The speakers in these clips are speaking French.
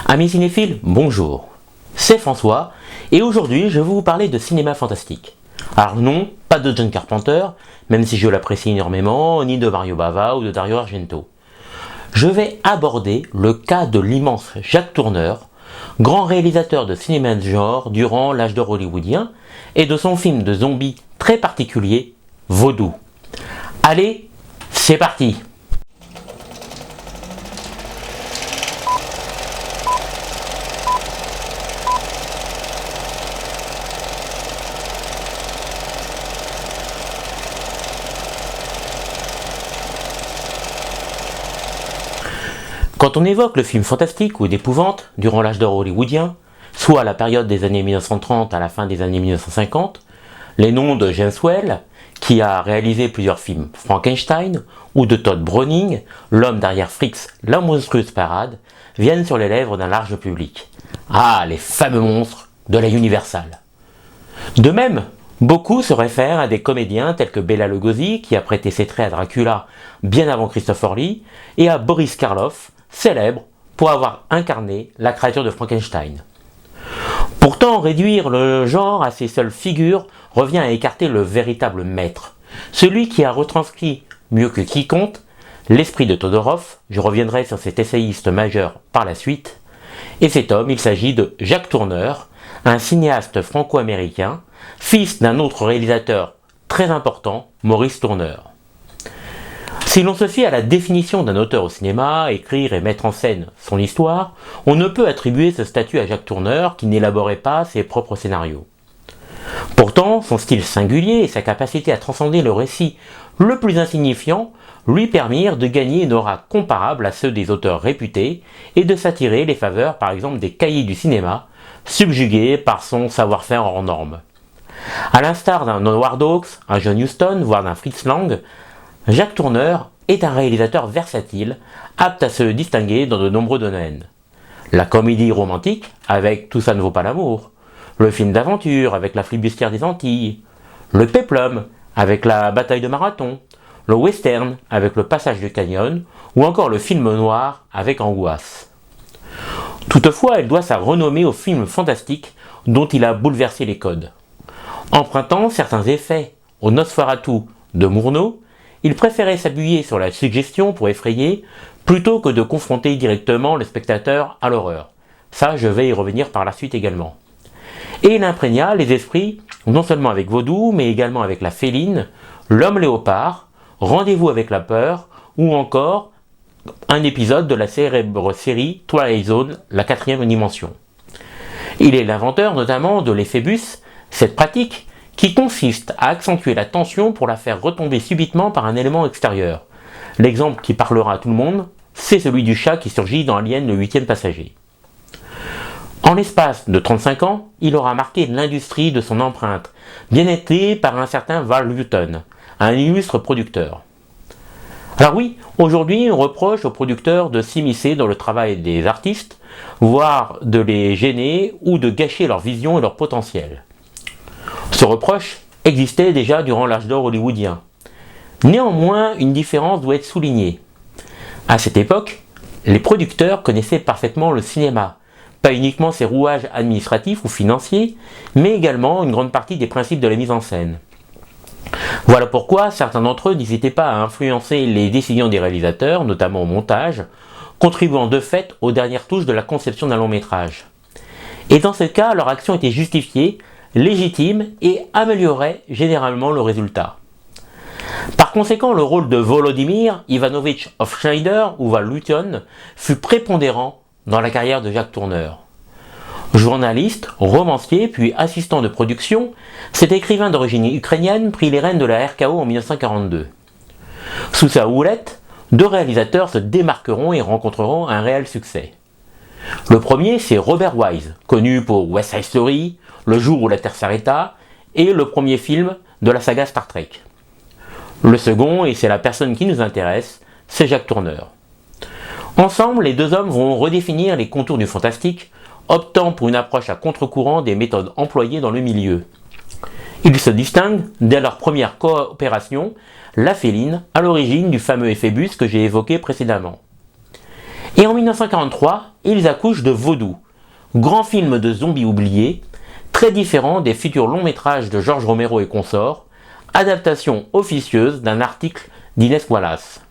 Amis cinéphiles, bonjour, c'est François et aujourd'hui je vais vous parler de cinéma fantastique. Alors non, pas de John Carpenter, même si je l'apprécie énormément, ni de Mario Bava ou de Dario Argento. Je vais aborder le cas de l'immense Jacques Tourneur, grand réalisateur de cinéma de genre durant l'âge d'or hollywoodien, et de son film de zombies très particulier, Vaudou. Allez, c'est parti! Quand on évoque le film fantastique ou d'épouvante durant l'âge d'or hollywoodien, soit à la période des années 1930 à la fin des années 1950, les noms de James Whale, qui a réalisé plusieurs films Frankenstein, ou de Todd Browning, l'homme derrière Freaks, la monstrueuse parade, viennent sur les lèvres d'un large public. Ah, les fameux monstres de la Universal. De même, beaucoup se réfèrent à des comédiens tels que Bela Lugosi, qui a prêté ses traits à Dracula bien avant Christopher Lee, et à Boris Karloff, célèbre pour avoir incarné la créature de Frankenstein. Pourtant, réduire le genre à ses seules figures revient à écarter le véritable maître, celui qui a retranscrit mieux que quiconque l'esprit de Todorov. Je reviendrai sur cet essayiste majeur par la suite. Et cet homme, il s'agit de Jacques Tourneur, un cinéaste franco-américain, fils d'un autre réalisateur très important, Maurice Tourneur. Si l'on se fie à la définition d'un auteur au cinéma, écrire et mettre en scène son histoire, on ne peut attribuer ce statut à Jacques Tourneur qui n'élaborait pas ses propres scénarios. Pourtant, son style singulier et sa capacité à transcender le récit le plus insignifiant lui permirent de gagner une aura comparable à ceux des auteurs réputés et de s'attirer les faveurs par exemple des cahiers du cinéma, subjugués par son savoir-faire hors norme. À l'instar d'un Howard Hawks, un John Huston, voire d'un Fritz Lang, Jacques Tourneur est un réalisateur versatile, apte à se distinguer dans de nombreux domaines. La comédie romantique, avec Tout ça ne vaut pas l'amour, le film d'aventure, avec La flibustière des Antilles, le péplum, avec La bataille de Marathon, le western, avec Le passage du canyon, ou encore le film noir, avec Angoisse. Toutefois, elle doit sa renommée au film fantastique dont il a bouleversé les codes. Empruntant certains effets au Nosferatu de Murnau, il préférait s'appuyer sur la suggestion pour effrayer plutôt que de confronter directement le spectateur à l'horreur. Ça, je vais y revenir par la suite également. Et il imprégna les esprits non seulement avec Vaudou, mais également avec La Féline, L'Homme Léopard, Rendez-vous avec la peur, ou encore un épisode de la célèbre série Twilight Zone, la 4e dimension. Il est l'inventeur notamment de l'ephébus, cette pratique qui consiste à accentuer la tension pour la faire retomber subitement par un élément extérieur. L'exemple qui parlera à tout le monde, c'est celui du chat qui surgit dans Alien le 8e passager. En l'espace de 35 ans, il aura marqué l'industrie de son empreinte, bien aidé par un certain Val Lewton, un illustre producteur. Alors oui, aujourd'hui on reproche aux producteurs de s'immiscer dans le travail des artistes, voire de les gêner ou de gâcher leur vision et leur potentiel. Ce reproche existait déjà durant l'âge d'or hollywoodien. Néanmoins, une différence doit être soulignée. À cette époque, les producteurs connaissaient parfaitement le cinéma, pas uniquement ses rouages administratifs ou financiers, mais également une grande partie des principes de la mise en scène. Voilà pourquoi certains d'entre eux n'hésitaient pas à influencer les décisions des réalisateurs, notamment au montage, contribuant de fait aux dernières touches de la conception d'un long métrage. Et dans ce cas, leur action était justifiée, légitime et améliorait généralement le résultat. Par conséquent, le rôle de Volodymyr Ivanovitch Hofschneider ou Val Lewton fut prépondérant dans la carrière de Jacques Tourneur. Journaliste, romancier puis assistant de production, cet écrivain d'origine ukrainienne prit les rênes de la RKO en 1942. Sous sa houlette, deux réalisateurs se démarqueront et rencontreront un réel succès. Le premier, c'est Robert Wise, connu pour West Side Story, Le jour où la Terre s'arrêta, et le premier film de la saga Star Trek. Le second, et c'est la personne qui nous intéresse, c'est Jacques Tourneur. Ensemble, les deux hommes vont redéfinir les contours du fantastique, optant pour une approche à contre-courant des méthodes employées dans le milieu. Ils se distinguent dès leur première coopération, La Féline, à l'origine du fameux ephébus que j'ai évoqué précédemment. Et en 1943, ils accouchent de Vaudou, grand film de zombies oubliés, très différent des futurs longs métrages de George Romero et consorts, adaptation officieuse d'un article d'Inès Wallace.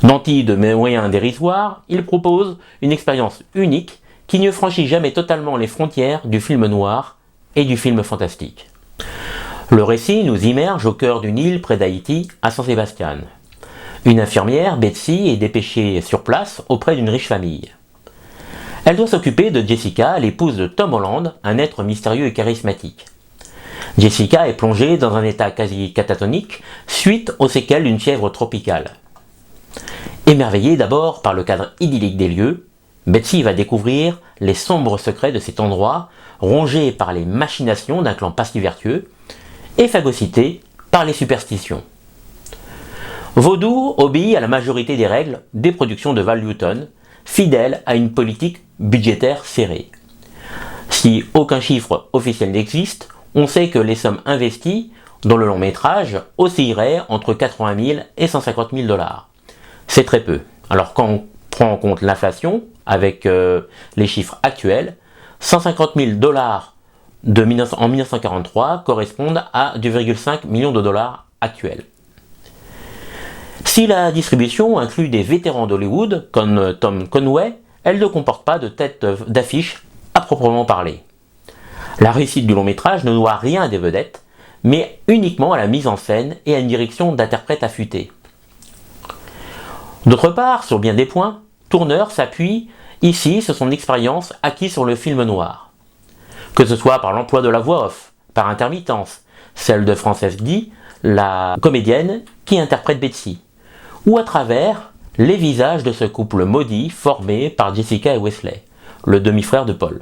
Nanti de moyens dérisoires, il propose une expérience unique qui ne franchit jamais totalement les frontières du film noir et du film fantastique. Le récit nous immerge au cœur d'une île près d'Haïti, à San Sebastian. Une infirmière, Betsy, est dépêchée sur place auprès d'une riche famille. Elle doit s'occuper de Jessica, l'épouse de Tom Holland, un être mystérieux et charismatique. Jessica est plongée dans un état quasi catatonique suite aux séquelles d'une fièvre tropicale. Émerveillée d'abord par le cadre idyllique des lieux, Betsy va découvrir les sombres secrets de cet endroit rongé par les machinations d'un clan pastis-vertueux et phagocyté par les superstitions. Vaudou obéit à la majorité des règles des productions de Val Lewton, fidèle à une politique budgétaire serrée. Si aucun chiffre officiel n'existe, on sait que les sommes investies dans le long métrage oscilleraient entre 80 000 et 150 000 $. C'est très peu. Alors quand on prend en compte l'inflation, avec les chiffres actuels, 150 000 $ en 1943 correspondent à 2,5 millions de dollars actuels. Si la distribution inclut des vétérans d'Hollywood, comme Tom Conway, elle ne comporte pas de tête d'affiche à proprement parler. La réussite du long métrage ne doit rien à des vedettes, mais uniquement à la mise en scène et à une direction d'interprète affûtée. D'autre part, sur bien des points, Tourneur s'appuie ici sur son expérience acquise sur le film noir. Que ce soit par l'emploi de la voix off, par intermittence, celle de Frances Dee, la comédienne qui interprète Betsy, ou à travers les visages de ce couple maudit formé par Jessica et Wesley, le demi-frère de Paul.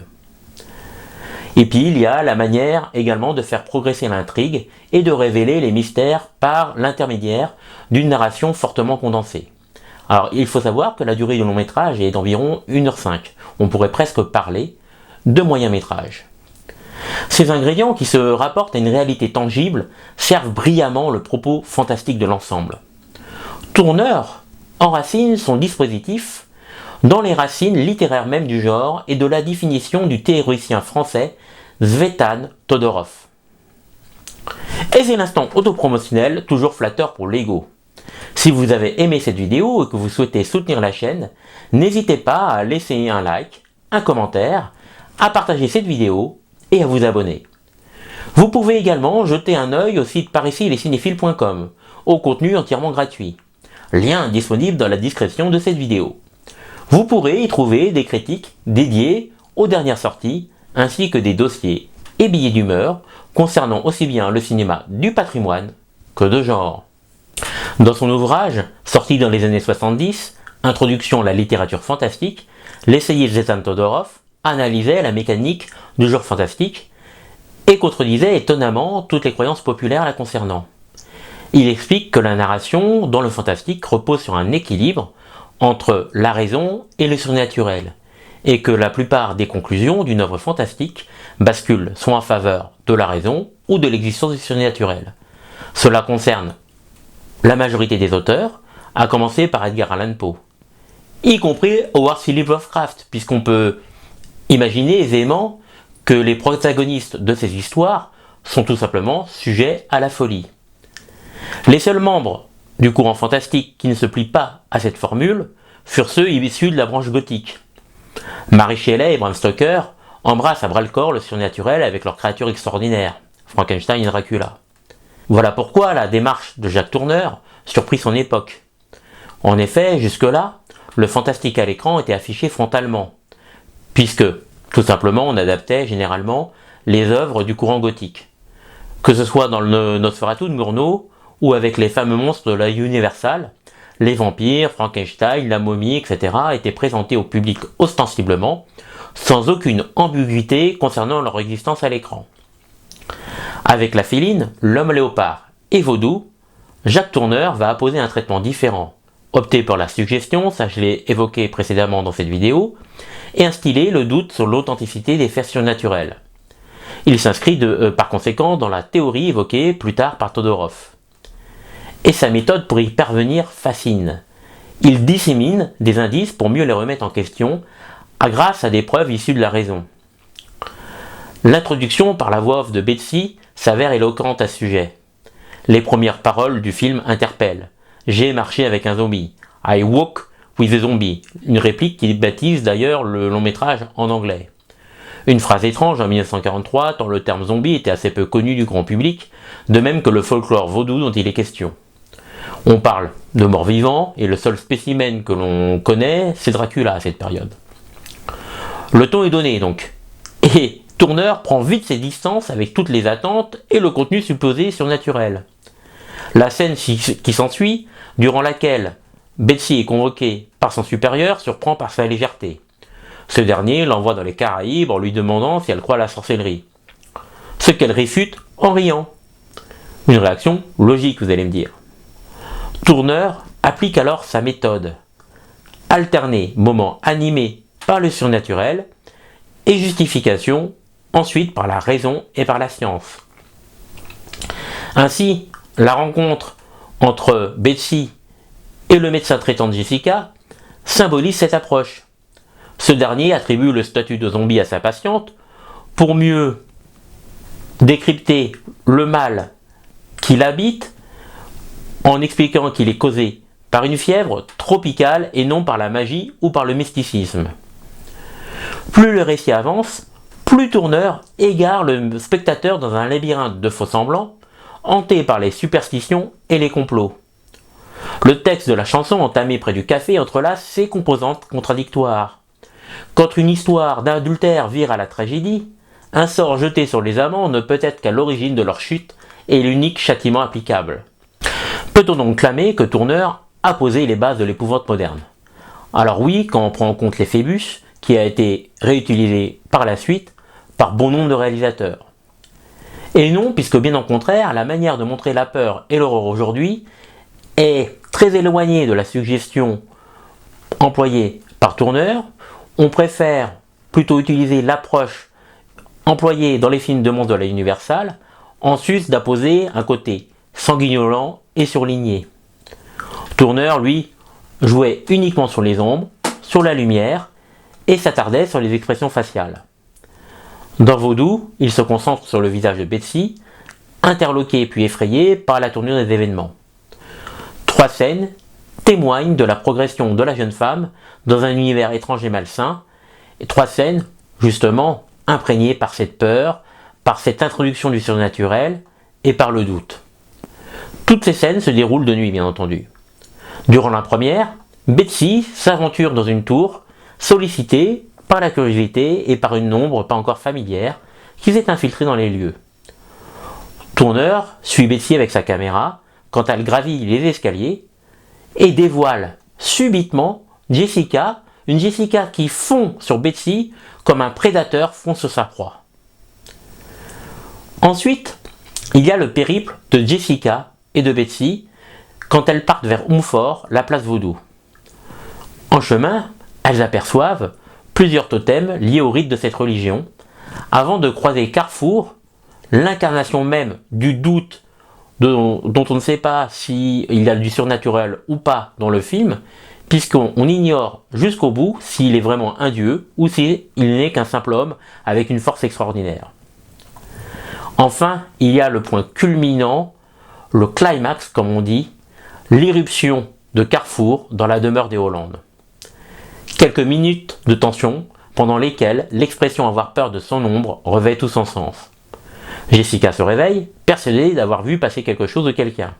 Et puis il y a la manière également de faire progresser l'intrigue et de révéler les mystères par l'intermédiaire d'une narration fortement condensée. Alors il faut savoir que la durée du long métrage est d'environ 1h05. On pourrait presque parler de moyen métrage. Ces ingrédients qui se rapportent à une réalité tangible servent brillamment le propos fantastique de l'ensemble. Tourneur enracine son dispositif dans les racines littéraires même du genre et de la définition du théoricien français Zvetan Todorov. Et c'est l'instant autopromotionnel, toujours flatteur pour l'ego. Si vous avez aimé cette vidéo et que vous souhaitez soutenir la chaîne, n'hésitez pas à laisser un like, un commentaire, à partager cette vidéo et à vous abonner. Vous pouvez également jeter un œil au site paricilescinéphiles.com, au contenu entièrement gratuit. Lien disponible dans la description de cette vidéo. Vous pourrez y trouver des critiques dédiées aux dernières sorties, ainsi que des dossiers et billets d'humeur concernant aussi bien le cinéma du patrimoine que de genre. Dans son ouvrage, sorti dans les années 70, Introduction à la littérature fantastique, l'essayiste Zvetan Todorov analysait la mécanique du genre fantastique et contredisait étonnamment toutes les croyances populaires la concernant. Il explique que la narration dans le fantastique repose sur un équilibre entre la raison et le surnaturel, et que la plupart des conclusions d'une œuvre fantastique basculent soit en faveur de la raison ou de l'existence du surnaturel. Cela concerne la majorité des auteurs, à commencer par Edgar Allan Poe, y compris Howard Phillips Lovecraft, puisqu'on peut imaginer aisément que les protagonistes de ces histoires sont tout simplement sujets à la folie. Les seuls membres du courant fantastique qui ne se plient pas à cette formule furent ceux issus de la branche gothique. Mary Shelley et Bram Stoker embrassent à bras-le-corps le surnaturel avec leurs créatures extraordinaires, Frankenstein et Dracula. Voilà pourquoi la démarche de Jacques Tourneur surprit son époque. En effet, jusque-là, le fantastique à l'écran était affiché frontalement, puisque, tout simplement, on adaptait généralement les œuvres du courant gothique. Que ce soit dans le Nosferatu de Murnau, ou avec les fameux monstres de la Universal, les vampires, Frankenstein, la momie, etc. étaient présentés au public ostensiblement, sans aucune ambiguïté concernant leur existence à l'écran. Avec La Féline, L'Homme Léopard et Vaudou, Jacques Tourneur va apposer un traitement différent, opter pour la suggestion, ça je l'ai évoqué précédemment dans cette vidéo, et instiller le doute sur l'authenticité des faits surnaturels. Il s'inscrit par conséquent dans la théorie évoquée plus tard par Todorov. Et sa méthode pour y parvenir fascine. Il dissémine des indices pour mieux les remettre en question grâce à des preuves issues de la raison. L'introduction par la voix off de Betsy s'avère éloquente à ce sujet. Les premières paroles du film interpellent. J'ai marché avec un zombie. I walk with a zombie. Une réplique qui baptise d'ailleurs le long métrage en anglais. Une phrase étrange en 1943, tant le terme zombie était assez peu connu du grand public, de même que le folklore vaudou dont il est question. On parle de morts-vivants, et le seul spécimen que l'on connaît, c'est Dracula à cette période. Le ton est donné donc, et Turner prend vite ses distances avec toutes les attentes et le contenu supposé surnaturel. La scène qui s'ensuit, durant laquelle Betsy est convoquée par son supérieur, surprend par sa légèreté. Ce dernier l'envoie dans les Caraïbes en lui demandant si elle croit à la sorcellerie. Ce qu'elle réfute en riant. Une réaction logique, vous allez me dire. Turner applique alors sa méthode. Alterner moments animés par le surnaturel et justification ensuite par la raison et par la science. Ainsi, la rencontre entre Betsy et le médecin traitant de Jessica symbolise cette approche. Ce dernier attribue le statut de zombie à sa patiente pour mieux décrypter le mal qui l'habite en expliquant qu'il est causé par une fièvre tropicale et non par la magie ou par le mysticisme. Plus le récit avance, plus Turner égare le spectateur dans un labyrinthe de faux-semblants, hanté par les superstitions et les complots. Le texte de la chanson entamé près du café entrelace ses composantes contradictoires. Quand une histoire d'adultère vire à la tragédie, un sort jeté sur les amants ne peut être qu'à l'origine de leur chute et l'unique châtiment applicable. Peut-on donc clamer que Turner a posé les bases de l'épouvante moderne? Alors oui, quand on prend en compte les Phébus, qui a été réutilisé par la suite par bon nombre de réalisateurs. Et non, puisque bien au contraire, la manière de montrer la peur et l'horreur aujourd'hui est très éloignée de la suggestion employée par Turner. On préfère plutôt utiliser l'approche employée dans les films de monstres de la Universal, en sus d'apposer un côté sanguinolent et surligné. Turner, lui, jouait uniquement sur les ombres, sur la lumière, et s'attardait sur les expressions faciales. Dans Vaudou, il se concentre sur le visage de Betsy, interloqué puis effrayé par la tournure des événements. 3 scènes témoignent de la progression de la jeune femme dans un univers étrange et malsain, et 3 scènes, justement, imprégnées par cette peur, par cette introduction du surnaturel et par le doute. Toutes ces scènes se déroulent de nuit, bien entendu. Durant la première, Betsy s'aventure dans une tour, sollicitée par la curiosité et par une ombre pas encore familière qui s'est infiltrée dans les lieux. Turner suit Betsy avec sa caméra quand elle gravit les escaliers et dévoile subitement Jessica, une Jessica qui fond sur Betsy comme un prédateur fond sur sa proie. Ensuite, il y a le périple de Jessica et de Betsy quand elles partent vers Umfort, la place Vaudou. En chemin, elles aperçoivent plusieurs totems liés au rite de cette religion, avant de croiser Carrefour, l'incarnation même du doute dont on ne sait pas s'il y a du surnaturel ou pas dans le film, puisqu'on ignore jusqu'au bout s'il est vraiment un dieu ou s'il n'est qu'un simple homme avec une force extraordinaire. Enfin, il y a le point culminant, le climax comme on dit, l'irruption de Carrefour dans la demeure des Hollandes. Quelques minutes de tension pendant lesquelles l'expression avoir peur de son ombre revêt tout son sens. Jessica se réveille, persuadée d'avoir vu passer quelque chose de quelqu'un.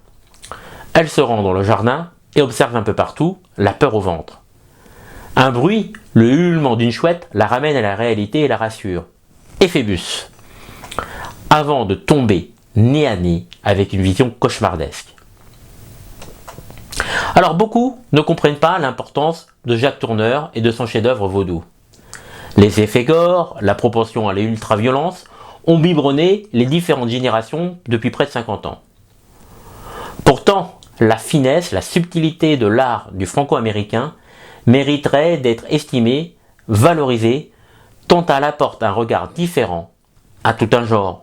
Elle se rend dans le jardin et observe un peu partout, la peur au ventre. Un bruit, le ululement d'une chouette, la ramène à la réalité et la rassure. Et Phébus, avant de tomber nez à nez avec une vision cauchemardesque. Alors beaucoup ne comprennent pas l'importance de Jacques Tourneur et de son chef-d'œuvre Vaudou. Les effets gore, la propension à l'ultra-violence ont biberonné les différentes générations depuis près de 50 ans. Pourtant, la finesse, la subtilité de l'art du franco-américain mériterait d'être estimée, valorisée, tant elle apporte un regard différent à tout un genre